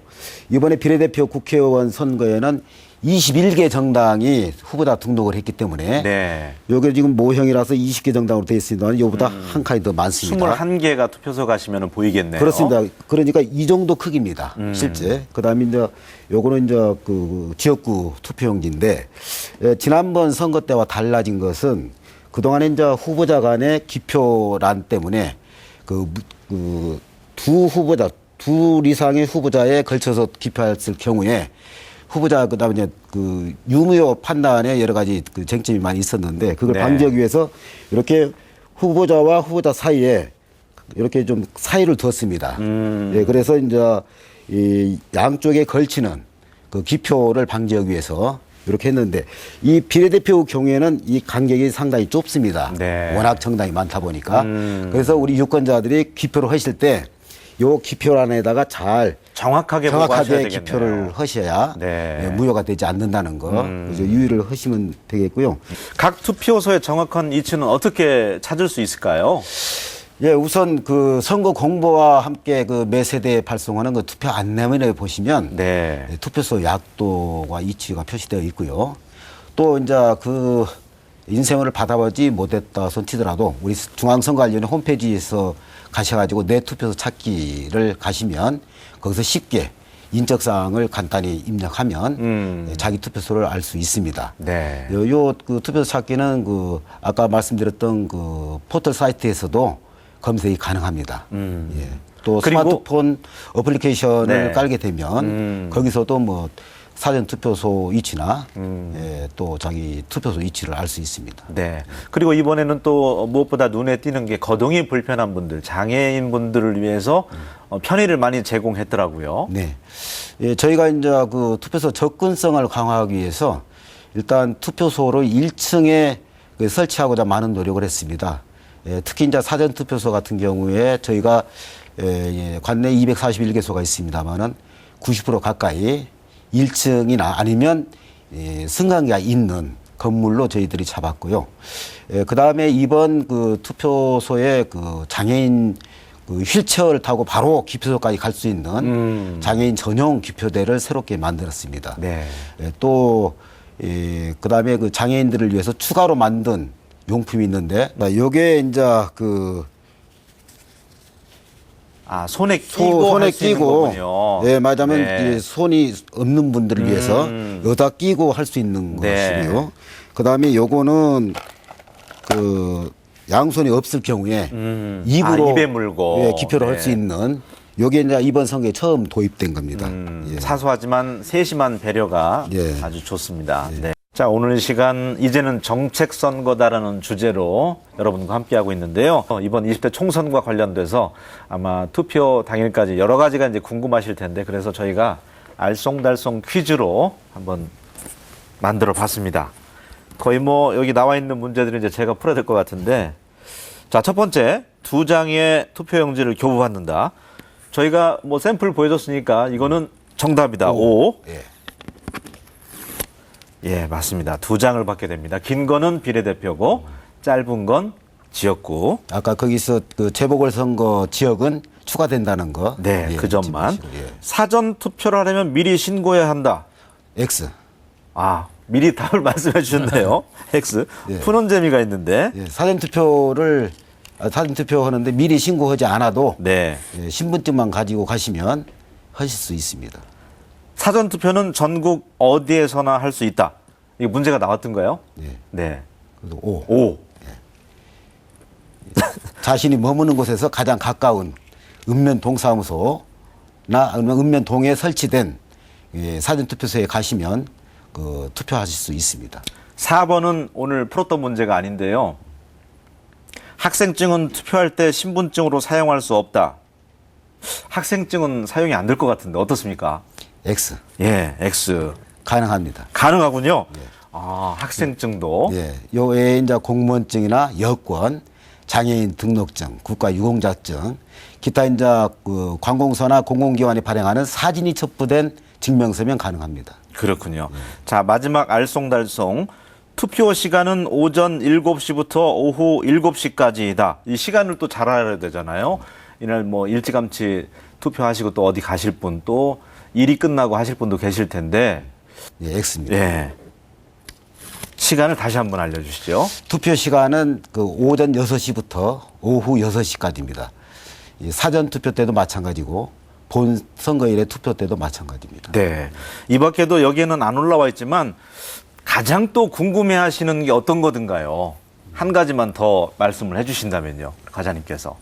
S3: 이번에 비례대표 국회의원 선거에는 21개 정당이 후보자 등록을 했기 때문에
S1: 네.
S3: 여기 지금 모형이라서 20개 정당으로 되어 있습니다. 이거보다 한 칸이 더 많습니다.
S1: 21개가 투표소 가시면 보이겠네요.
S3: 그렇습니다. 그러니까 이 정도 크기입니다. 실제. 그다음에 이제 요거는 이제 그 지역구 투표용지인데 지난번 선거 때와 달라진 것은 그동안에 이제 후보자 간의 기표란 때문에 둘 이상의 후보자에 걸쳐서 기표했을 경우에 후보자 그다음에 이제 그 유무효 판단에 여러 가지 그 쟁점이 많이 있었는데 그걸
S1: 네.
S3: 방지하기 위해서 이렇게 후보자와 후보자 사이에 이렇게 좀 사이를 두었습니다. 예, 그래서 이제 이 양쪽에 걸치는 그 기표를 방지하기 위해서 이렇게 했는데 이 비례대표 경우에는 이 간격이 상당히 좁습니다.
S1: 네.
S3: 워낙 정당이 많다 보니까 그래서 우리 유권자들이 기표를 하실 때 요 기표란에다가 잘
S1: 정확하게 보고 하셔야
S3: 정확하게
S1: 되겠네요.
S3: 기표를 하셔야
S1: 네.
S3: 무효가 되지 않는다는 거 그래서 유의를 하시면 되겠고요.
S1: 각 투표소의 정확한 위치는 어떻게 찾을 수 있을까요?
S3: 예, 우선 그 선거 공보와 함께 그 매 세대에 발송하는 그 투표 안내문에 보시면
S1: 네.
S3: 투표소 약도와 위치가 표시되어 있고요. 또 이제 그 인쇄물을 받아보지 못했다 손 치더라도 우리 중앙선거관리위원회 홈페이지에서 가셔가지고 내 투표소 찾기를 가시면 거기서 쉽게 인적사항을 간단히 입력하면 자기 투표소를 알 수 있습니다.
S1: 네.
S3: 그 투표소 찾기는 그 아까 말씀드렸던 그 포털 사이트에서도 검색이 가능합니다. 예. 또
S1: 그리고
S3: 스마트폰 어플리케이션을
S1: 네.
S3: 깔게 되면 거기서도 뭐 사전 투표소 위치나 예, 또 자기 투표소 위치를 알 수 있습니다.
S1: 네. 그리고 이번에는 또 무엇보다 눈에 띄는 게 거동이 불편한 분들, 장애인 분들을 위해서 편의를 많이 제공했더라고요.
S3: 네. 예, 저희가 이제 그 투표소 접근성을 강화하기 위해서 일단 투표소를 1층에 설치하고자 많은 노력을 했습니다. 예, 특히 이제 사전 투표소 같은 경우에 저희가 관내 241개소가 있습니다만은 90% 가까이 1층이나 아니면 승강기가 있는 건물로 저희들이 잡았고요. 그 다음에 이번 그 투표소에 그 장애인 그 휠체어를 타고 바로 기표소까지 갈 수 있는 장애인 전용 기표대를 새롭게 만들었습니다.
S1: 네.
S3: 또 그 다음에 그 장애인들을 위해서 추가로 만든 용품이 있는데, 요게 이제 그
S1: 손에 끼고 할 수 있는 거군요.
S3: 예, 말하자면
S1: 네.
S3: 손이 없는 분들을 위해서 여기다 끼고 할 수 있는
S1: 네.
S3: 것이고요. 그다음에 요거는 그 양손이 없을 경우에 입으로
S1: 입에 물고
S3: 예, 기표를
S1: 네.
S3: 할 수 있는 요게 이제 이번 선거에 처음 도입된 겁니다. 예.
S1: 사소하지만 세심한 배려가
S3: 예.
S1: 아주 좋습니다. 네. 자, 오늘 이 시간 이제는 정책 선거다라는 주제로 여러분과 함께하고 있는데요. 이번 20대 총선과 관련돼서 아마 투표 당일까지 여러 가지가 이제 궁금하실 텐데 그래서 저희가 알쏭달쏭 퀴즈로 한번 만들어 봤습니다. 거의 뭐 여기 나와 있는 문제들은 이제 제가 풀어야 될 것 같은데 자, 첫 번째 2장의 투표용지를 교부받는다. 저희가 뭐 샘플 보여줬으니까 이거는 정답이다. O. 예, 맞습니다. 2장을 받게 됩니다. 긴 거는 비례대표고 짧은 건 지역구.
S3: 아까 거기서 그 재보궐선거 지역은 추가된다는 거.
S1: 네,
S3: 예,
S1: 그 점만.
S3: 예.
S1: 사전 투표를 하려면 미리 신고해야 한다.
S3: X.
S1: 아, 미리 답을 말씀해 주셨네요. X.
S3: 예.
S1: 푸는 재미가 있는데.
S3: 예, 사전 투표 하는데 미리 신고하지 않아도
S1: 네.
S3: 예, 신분증만 가지고 가시면 하실 수 있습니다.
S1: 사전 투표는 전국 어디에서나 할 수 있다. 이게 문제가 나왔던가요?
S3: 예.
S1: 네.
S3: 그래서 O.
S1: O.
S3: 자신이 머무는 곳에서 가장 가까운 읍면동사무소나 아니면 읍면동에 설치된 예, 사전투표소에 가시면 그 투표하실 수 있습니다.
S1: 4번은 오늘 풀었던 문제가 아닌데요. 학생증은 투표할 때 신분증으로 사용할 수 없다. 학생증은 사용이 안 될 것 같은데 어떻습니까?
S3: X.
S1: 예, X.
S3: 가능합니다.
S1: 가능하군요. 아, 학생증도.
S3: 예, 요 외에 이제 공무원증이나 여권, 장애인 등록증, 국가유공자증, 기타 이제 그 관공서나 공공기관이 발행하는 사진이 첩부된 증명서면 가능합니다.
S1: 그렇군요. 자, 마지막 알쏭달쏭. 투표 시간은 오전 7시부터 오후 7시까지이다. 이 시간을 또 잘 알아야 되잖아요. 이날 뭐 일찌감치 투표하시고 또 어디 가실 분, 또 일이 끝나고 하실 분도 계실 텐데.
S3: 예, X입니다.
S1: 예. 시간을 다시 한번 알려주시죠.
S3: 투표 시간은 그 오전 6시부터 오후 6시까지입니다. 이 사전 투표 때도 마찬가지고 본 선거일의 투표 때도 마찬가지입니다.
S1: 네. 이 밖에도 여기에는 안 올라와 있지만 가장 또 궁금해 하시는 게 어떤 거든가요? 한 가지만 더 말씀을 해 주신다면요. 과장님께서.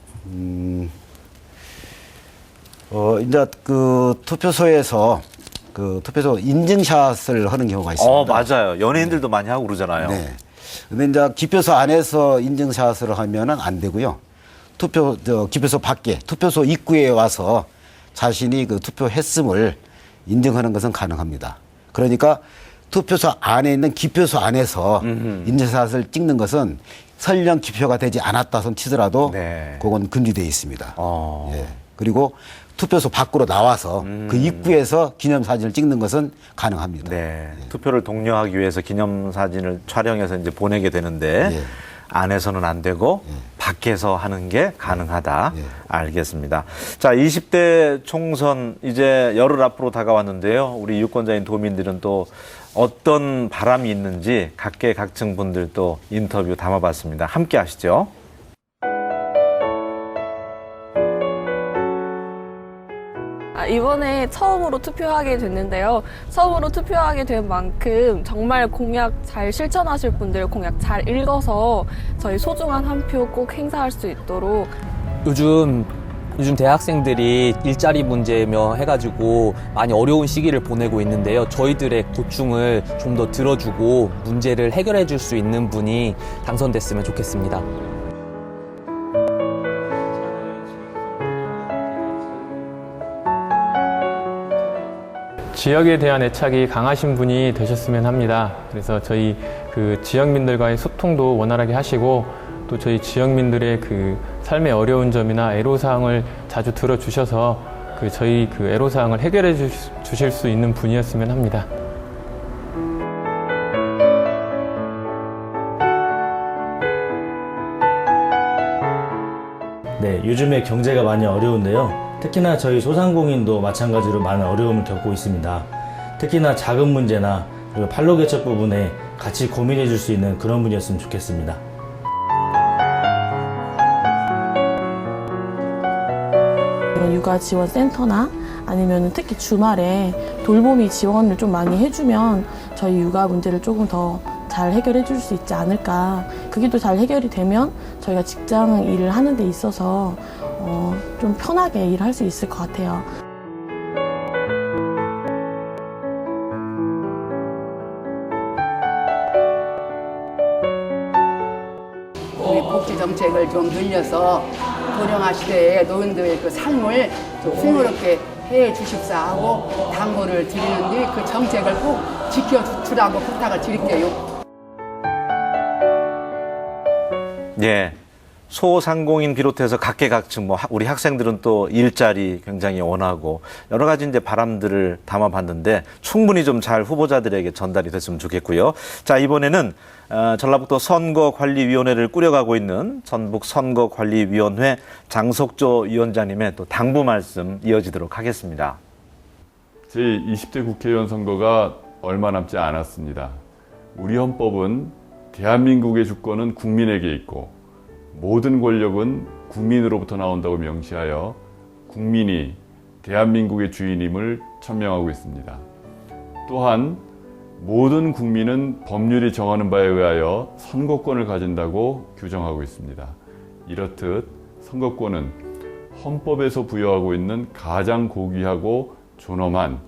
S3: 이제 그 투표소에서 그 투표소 인증샷을 하는 경우가 있습니다.
S1: 맞아요. 연예인들도 많이 하고 그러잖아요.
S3: 네. 근데 이제 기표소 안에서 인증샷을 하면은 안 되고요. 기표소 밖에, 투표소 입구에 와서 자신이 그 투표했음을 인증하는 것은 가능합니다. 그러니까 투표소 안에 있는 기표소 안에서 인증샷을 찍는 것은 설령 기표가 되지 않았다 손 치더라도
S1: 네.
S3: 그건 금지되어 있습니다.
S1: 어.
S3: 예. 그리고 투표소 밖으로 나와서 그 입구에서 기념사진을 찍는 것은 가능합니다.
S1: 네. 투표를 독려하기 위해서 기념사진을 촬영해서 이제 보내게 되는데
S3: 예.
S1: 안에서는 안 되고 밖에서 하는 게 가능하다.
S3: 예.
S1: 알겠습니다. 자, 20대 총선 이제 열흘 앞으로 다가왔는데요. 우리 유권자인 도민들은 또 어떤 바람이 있는지 각계각층 분들 또 인터뷰 담아봤습니다. 함께 하시죠.
S8: 이번에 처음으로 투표하게 됐는데요. 처음으로 투표하게 된 만큼 정말 공약 잘 실천하실 분들 공약 잘 읽어서 저희 소중한 한 표 꼭 행사할 수 있도록
S9: 요즘 대학생들이 일자리 문제며 해가지고 많이 어려운 시기를 보내고 있는데요. 저희들의 고충을 좀 더 들어주고 문제를 해결해 줄 수 있는 분이 당선됐으면 좋겠습니다.
S10: 지역에 대한 애착이 강하신 분이 되셨으면 합니다. 그래서 저희 그 지역민들과의 소통도 원활하게 하시고 또 저희 지역민들의 그 삶의 어려운 점이나 애로사항을 자주 들어주셔서 저희 그 애로사항을 해결해 주실 수 있는 분이었으면 합니다.
S11: 네, 요즘에 경제가 많이 어려운데요. 특히나 저희 소상공인도 마찬가지로 많은 어려움을 겪고 있습니다. 특히나 자금 문제나 그리고 판로개척 부분에 같이 고민해 줄 수 있는 그런 분이었으면 좋겠습니다.
S12: 육아지원센터나 아니면 특히 주말에 돌보미 지원을 좀 많이 해주면 저희 육아 문제를 조금 더 잘 해결해 줄 수 있지 않을까. 그게 또 잘 해결이 되면 저희가 직장 일을 하는 데 있어서 좀 편하게 일할 수 있을 것 같아요.
S13: 복지 정책을 좀 늘려서 고령화 시대에 노인들의 그 삶을 좀 풍요롭게 해 주십사 하고 당부를 드리는데 그 정책을 꼭 지켜주라고 부탁을 드릴게요.
S1: 예. 소상공인 비롯해서 각계각층 우리 학생들은 또 일자리 굉장히 원하고 여러 가지 이제 바람들을 담아봤는데 충분히 좀 잘 후보자들에게 전달이 됐으면 좋겠고요. 자, 이번에는 전라북도 선거관리위원회를 꾸려가고 있는 전북 선거관리위원회 장석조 위원장님의 또 당부 말씀 이어지도록 하겠습니다.
S14: 제20대 국회의원 선거가 얼마 남지 않았습니다. 우리 헌법은 대한민국의 주권은 국민에게 있고 모든 권력은 국민으로부터 나온다고 명시하여 국민이 대한민국의 주인임을 천명하고 있습니다. 또한 모든 국민은 법률이 정하는 바에 의하여 선거권을 가진다고 규정하고 있습니다. 이렇듯 선거권은 헌법에서 부여하고 있는 가장 고귀하고 존엄한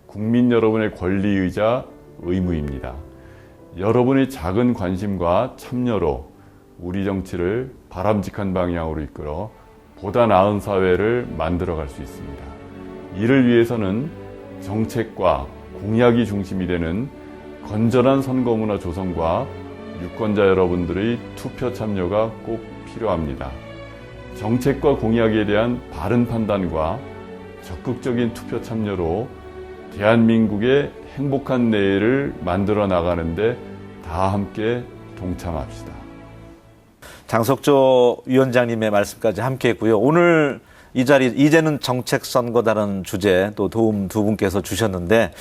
S14: 국민 여러분의 권리이자 의무입니다. 여러분의 작은 관심과 참여로 우리 정치를 바람직한 방향으로 이끌어 보다 나은 사회를 만들어갈 수 있습니다. 이를 위해서는 정책과 공약이 중심이 되는 건전한 선거문화 조성과 유권자 여러분들의 투표 참여가 꼭 필요합니다. 정책과 공약에 대한 바른 판단과 적극적인 투표 참여로 대한민국의 행복한 내일을 만들어 나가는데 다 함께 동참합시다.
S1: 장석조 위원장님의 말씀까지 함께 했고요. 오늘 이 자리 이제는 정책선거다라는 주제 또 도움 두 분께서 주셨는데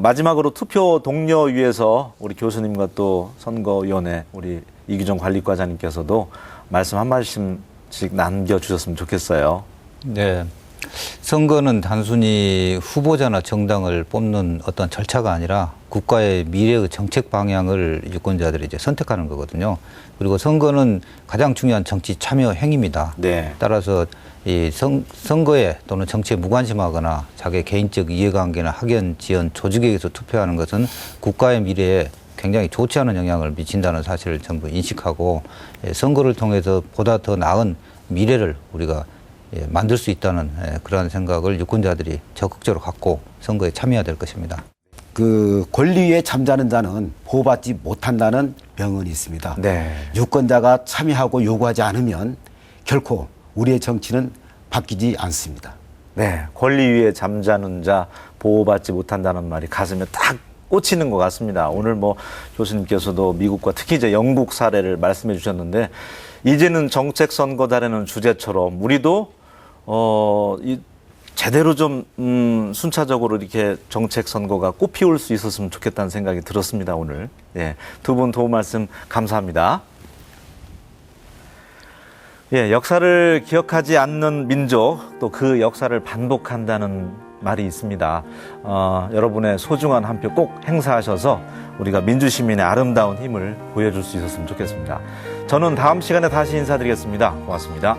S1: 마지막으로 투표 동료위에서 우리 교수님과 또 선거위원회 우리 이규정 관리과장님께서도 말씀 한 말씀씩 남겨주셨으면 좋겠어요.
S2: 네. 선거는 단순히 후보자나 정당을 뽑는 어떤 절차가 아니라 국가의 미래의 정책 방향을 유권자들이 이제 선택하는 거거든요. 그리고 선거는 가장 중요한 정치 참여 행위입니다.
S1: 네.
S2: 따라서 이 선거에 또는 정치에 무관심하거나 자기의 개인적 이해관계나 학연, 지연, 조직에 의해서 투표하는 것은 국가의 미래에 굉장히 좋지 않은 영향을 미친다는 사실을 전부 인식하고 선거를 통해서 보다 더 나은 미래를 우리가 만들 수 있다는 그러한 생각을 유권자들이 적극적으로 갖고 선거에 참여해야 될 것입니다.
S3: 그 권리위에 잠자는 자는 보호받지 못한다는 명언이 있습니다.
S1: 네.
S3: 유권자가 참여하고 요구하지 않으면 결코 우리의 정치는 바뀌지 않습니다.
S1: 네. 권리 위에 잠자는 자 보호받지 못한다는 말이 가슴에 딱 꽂히는 것 같습니다. 오늘 교수님께서도 미국과 특히 이제 영국 사례를 말씀해 주셨는데 이제는 정책 선거다라는 주제처럼 우리도 제대로 좀 순차적으로 이렇게 정책 선거가 꽃피울 수 있었으면 좋겠다는 생각이 들었습니다. 오늘 두 분 도움 말씀 감사합니다. 역사를 기억하지 않는 민족 또 그 역사를 반복한다는 말이 있습니다. 여러분의 소중한 한 표 꼭 행사하셔서 우리가 민주시민의 아름다운 힘을 보여줄 수 있었으면 좋겠습니다. 저는 다음 시간에 다시 인사드리겠습니다. 고맙습니다.